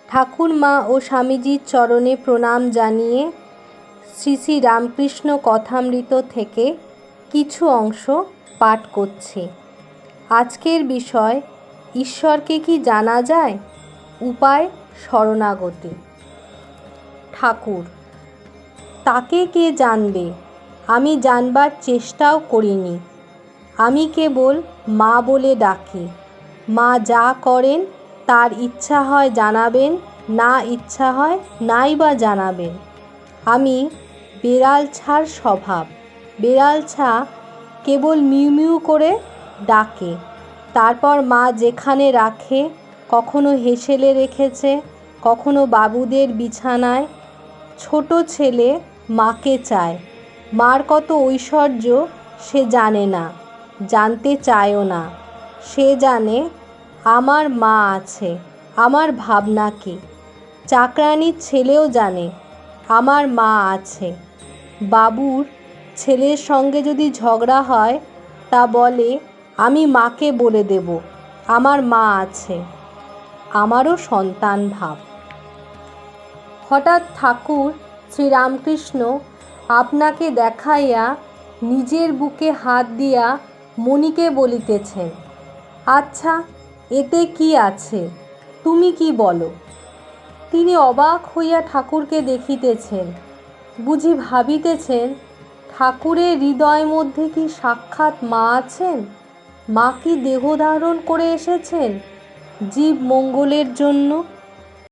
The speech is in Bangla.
ঠাকুরমা ও স্বামীজির চরণে প্রণাম জানিয়ে শ্রী শ্রী রামকৃষ্ণ কথামৃত থেকে কিছু অংশ পাঠ করছি। আজকের বিষয়, ঈশ্বরকে কি জানা যায়? উপায় শরণাগতি। ঠাকুর: তাকে কে জানবে? আমি জানবার চেষ্টাও করিনি। আমি কেবল মা বলে ডাকি। মা যা করেন তার ইচ্ছা হয় জানাবেন, না ইচ্ছা হয় নাই বা জানাবেন। আমি বেড়ালছার স্বভাব। বেড়ালছা কেবল মিউ মিউ করে ডাকে, তারপর মা যেখানে রাখে, কখনো হেসেলে রেখেছে, কখনো বাবুদের বিছানায়। ছোট ছেলে মাকে চায়। মার কত ঐশ্বর্য সে জানে না, জানতে চায়ও না। সে জানে আমার মা আছে, আমার ভাবনা কি। চাকরানির ছেলেও জানে আমার মা আছে। বাবুর ছেলের সঙ্গে যদি ঝগড়া হয়, তা বলে আমি মাকে বলে দেব আমার মা আছে। আমারও সন্তান ভাব। হঠাৎ ঠাকুর শ্রীরামকৃষ্ণ আপনাকে দেখাইয়া নিজের বুকে হাত দিয়া মণিকে বলিতেছেন, আচ্ছা, এতে কি আছে, তুমি কি বলো? তিনি অবাক হইয়া ঠাকুরকে দেখিতেছেন। বুঝি ভাবিতেছেন, ঠাকুরের হৃদয় মধ্যে কি সাক্ষাৎ মা আছেন? মা কি দেহ ধারণ করে এসেছেন জীব মঙ্গলের জন্য?